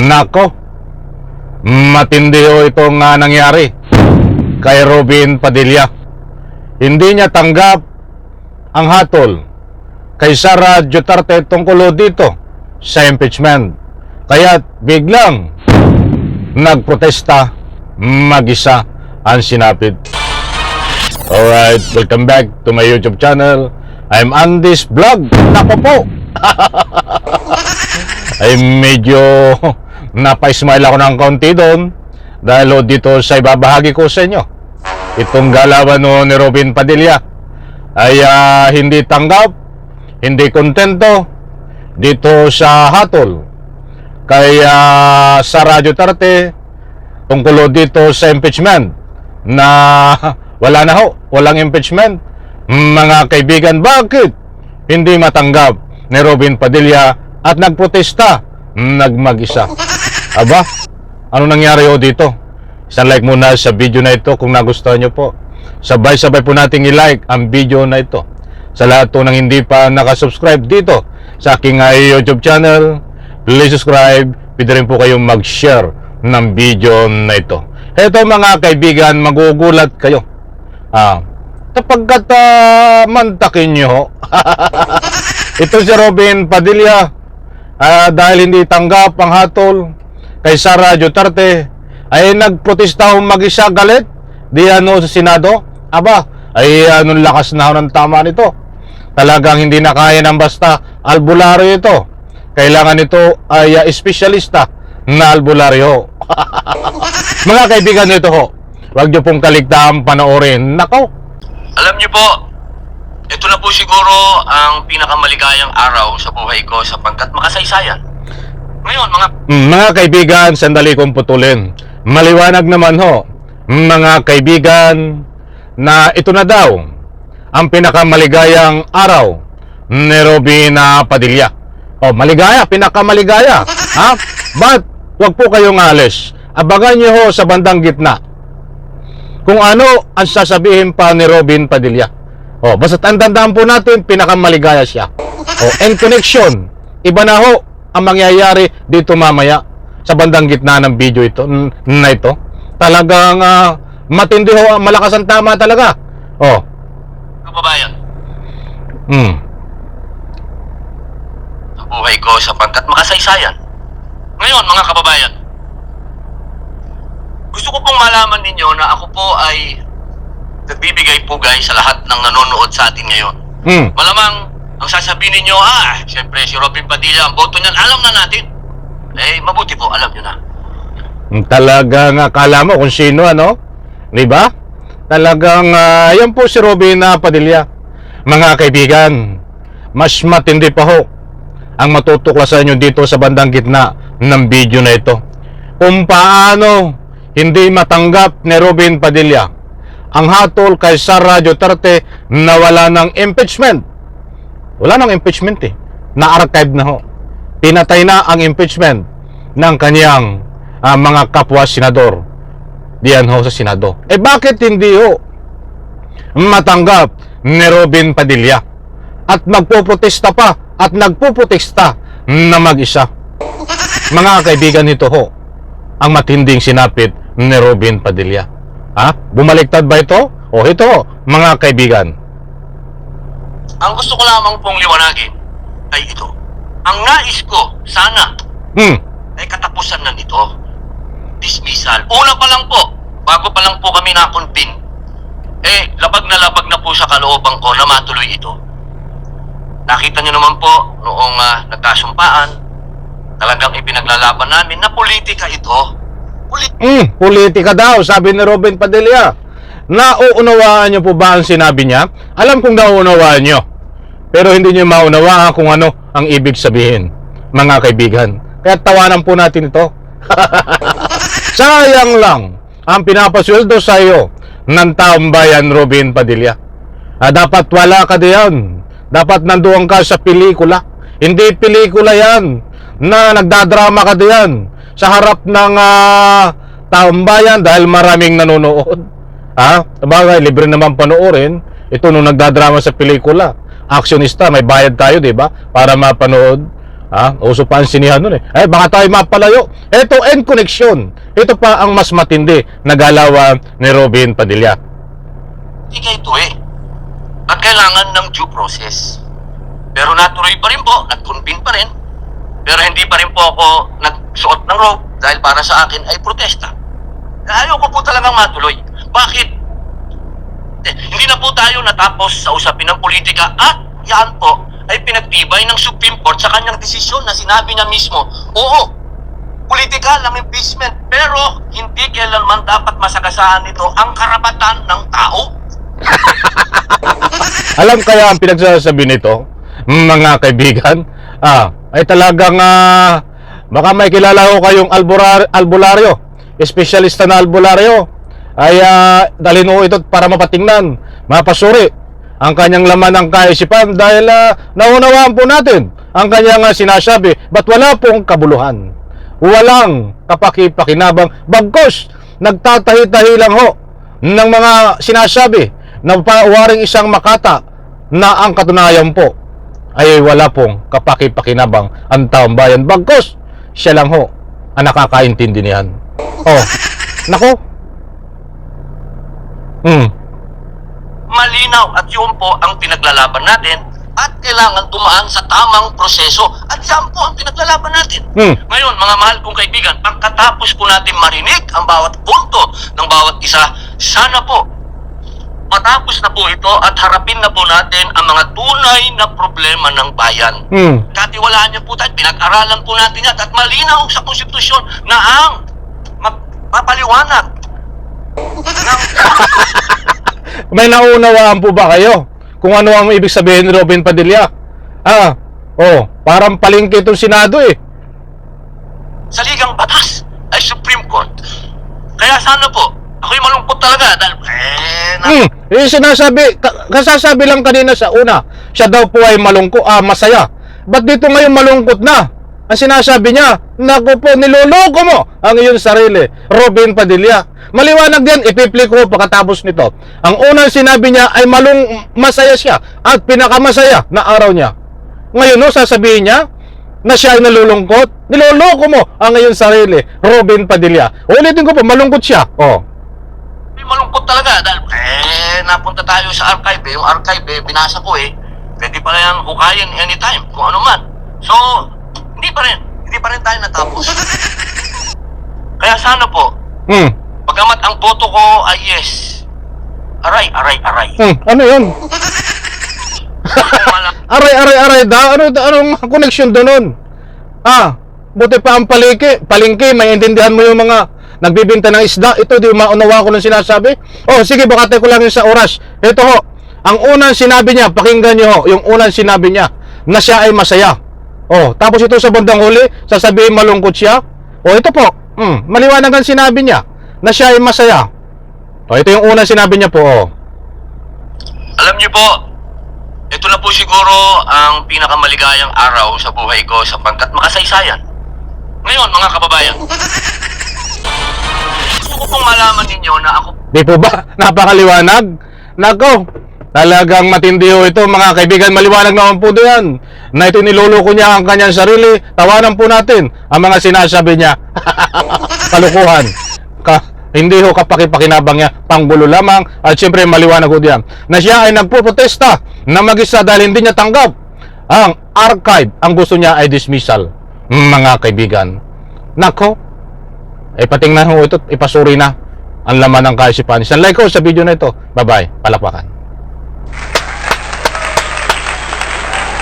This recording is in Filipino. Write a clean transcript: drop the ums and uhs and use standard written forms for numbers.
Nako, matindi ho itong nangyari kay Robin Padilla. Hindi niya tanggap ang hatol kay Sara Duterte tungkol dito sa impeachment. Kaya biglang nagprotesta mag-isa ang sinapit. Alright, welcome back to my YouTube channel. I'm Andy's Vlog. Nako po! Ay medyo napa-smile ako ng kaunti doon dahil dito sa ibabahagi ko sa inyo. Itong galawan ni Robin Padilla ay hindi tanggap, hindi kontento dito sa hatol kay Sara Duterte tungkol dito sa impeachment na wala na ho, walang impeachment. Mga kaibigan, bakit hindi matanggap ni Robin Padilla at nagprotesta nagmag-isa? Aba, ano nangyari ho dito? Isang like muna sa video na ito kung nagustuhan nyo po. Sabay-sabay po nating i-like ang video na ito. Sa lahat po ng hindi pa nakasubscribe dito sa aking YouTube channel, please subscribe. Pwede rin po kayong mag-share ng video na ito. Ito mga kaibigan, magugulat kayo. Kapagkat mantakin nyo ito si Robin Padilla dahil hindi tanggap ang hatol kay Sara Duterte ay nagprotesta mag-isa galit diyan sa Senado. Aba, ay anong lakas na ng tama nito. Talagang hindi na kaya ng basta albularyo ito. Kailangan ito ay espesyalista na albularyo. Mga kaibigan nito ho, huwag nyo pong kaligtaan panoorin. Nako, alam niyo po, ito na po siguro ang pinakamaligayang araw sa buhay ko sapagkat makasaysayan. Ngayon, mga kaibigan, sandali kong putulin. Maliwanag naman ho, mga kaibigan, na ito na daw ang pinakamaligayang araw ni Robin Padilla. Oh, maligaya, pinakamaligaya. Ha? But, wag po kayong alis. Abangan niyo ho sa bandang gitna kung ano ang sasabihin pa ni Robin Padilla. Oh, basta tandaan po natin, pinakamaligaya siya. Oh, and connection, iba na ho ang mangyayari dito mamaya sa bandang gitna ng video ito na ito. Talagang matindi ho, malakas ang tama talaga. Oh. kababayan, sa buhay ko sapagkat makasaysayan. Ngayon, mga kababayan, gusto ko pong malaman ninyo na ako po ay nagbibigay pugay sa lahat ng nanonood sa atin ngayon. Malamang ang sasabihin ninyo, siyempre si Robin Padilla, ang boto niyan, alam na natin. Eh, mabuti po, alam nyo na. Talagang akala mo kung sino, ano? Diba? Talagang yan po si Robin Padilla. Mga kaibigan, mas matindi pa ho ang matutuklasan nyo dito sa bandang gitna ng video na ito. Kung paano hindi matanggap ni Robin Padilla ang hatol kay Sara Duterte na wala ng impeachment. Wala ng impeachment na-archive na ho. Pinatay na ang impeachment ng kanyang mga kapwa senador diyan ho sa Senado. Eh bakit hindi ho matanggap ni Robin Padilla at magpoprotesta pa at nagpoprotesta na mag-isa? Mga kaibigan, nito ho ang matinding sinapit ni Robin Padilla. Bumaliktad ba ito? O ito ho, mga kaibigan. Ang gusto ko lamang pong liwanagin ay ito. Ang nais ko, sana, ay katapusan na nito. Dismissal. Una pa lang po, bago pa lang po kami na-convene, labag na po sa kalooban ko na matuloy ito. Nakita niyo naman po, noong nagkasumpaan, talagang ipinaglalaban namin na politika ito. Politika daw, sabi ni Robin Padilla. Nauunawaan niyo po ba ang sinabi niya? Alam kong nauunawaan niyo, pero hindi niyo maunawaan kung ano ang ibig sabihin, mga kaibigan. Kaya tawanan po natin ito. Sayang lang ang pinapasweldo sa iyo ng taong bayan, Robin Padilla. Dapat wala ka diyan. Dapat nandoon ka sa pelikula. Hindi pelikula yan na nagdadrama ka diyan sa harap ng taong bayan dahil maraming nanonood. Sabagay, libre naman panoorin. Ito nung nagdadrama sa pelikula, actionista, may bayad tayo, di ba? Para mapanood. Uso pa ang sinihan nun eh. Baka tayo mapalayo. Ito, end connection. Ito pa ang mas matindi na galawan ni Robin Padilla. Hindi kayo ito eh. At kailangan ng due process. Pero natuloy pa rin po, nag-convene pa rin. Pero hindi pa rin po ako nagsuot ng robe dahil para sa akin ay protesta. Ayoko po talagang matuloy. Bakit? Hindi na po tayo natapos sa usapin ng politika at yan po ay pinagtibay ng Supreme Court sa kanyang desisyon na sinabi niya mismo, oo, political ang impeachment pero hindi kailanman dapat masagasaan nito ang karapatan ng tao. Alam kaya ang pinagsasabi nito, mga kaibigan, ay talagang baka may kilala ko kayong albularyo, espesyalista na albularyo, ay dalhin mo ito para mapatingnan, mapasuri ang kanyang laman ng kaisipan dahil naunawaan po natin ang kanyang sinasabi, ba't wala pong kabuluhan, walang kapaki-pakinabang, bagkos nagtatahi-tahi lang ho ng mga sinasabi na pawaring isang makata na ang katunayan po ay wala pong kapaki-pakinabang ang taong bayan, bagkos siya lang ho ang nakakaintindi niyan. Nako. Malinaw at yun po ang pinaglalaban natin at kailangan dumaan sa tamang proseso at yan po ang pinaglalaban natin. Ngayon, mga mahal kong kaibigan, pagkatapos po natin marinig ang bawat punto ng bawat isa, sana po matapos na po ito at harapin na po natin ang mga tunay na problema ng bayan. Katiwalaan niyo po tayo, pinag-aralan po natin yan at malinaw sa konstitusyon na ang magpapaliwanag ng May naunawaan po ba kayo kung ano ang ibig sabihin ni Robin Padilla? Parang palengke itong Senado eh. saligang batas ay Supreme Court. Kaya sana po, ako'y malungkot talaga dahil kasasabi lang kanina sa una, siya daw po ay masaya. Ba't dito ngayon malungkot na? Ang sinasabi niya, naku po, niloloko mo ang iyong sarili, Robin Padilla. Maliwanag yan, ipipli ko pagkatapos nito. Ang unang sinabi niya ay masaya siya at pinakamasaya na araw niya. Ngayon, sasabihin niya na siya ay nalulungkot. Niloloko mo ang iyong sarili, Robin Padilla. Ulitin ko po, malungkot siya. malungkot talaga dahil napunta tayo sa archive yung archive binasa ko pwede pa lang hukayin anytime kung ano man. So hindi pa rin tayo natapos. Kaya sana po pagamat ang boto ko ay yes, aray. Ano yun? aray daw? Anong connection doon? Buti pa ang palengke, maintindihan mo yung mga nagbibenta ng isda. Ito, di maunawa ko ng sinasabi. Sige, bakate ko lang yun sa oras. Ito ho, ang unang sinabi niya, pakinggan niyo ho, yung unang sinabi niya, na siya ay masaya. Tapos ito sa bandang huli, sasabihin malungkot siya. Ito po, maliwanag ang sinabi niya, na siya ay masaya. Ito yung unang sinabi niya po. Alam niyo po, ito na po siguro ang pinakamaligayang araw sa buhay ko sapagkat makasaysayan. Ngayon, mga kababayan, gusto ko pong malaman ninyo na ako... Di po ba? Napakaliwanag? Nako, talagang matindi ho ito mga kaibigan. Maliwanag naman po doon na ito niloloko niya ang kanyang sarili. Tawanan po natin ang mga sinasabi niya. Kalukuhan. Hindi ho kapakipakinabang niya, panggulo lamang. At syempre maliwanag ho diyan na siya ay nagpuprotesta na mag-isa dahil hindi niya tanggap ang archive. Ang gusto niya ay dismissal, mga kaibigan. Nako, patingnan ho ito, ipasuri na ang laman ng kaisipan. Isang like ko sa video na ito. Bye-bye, palakpakan.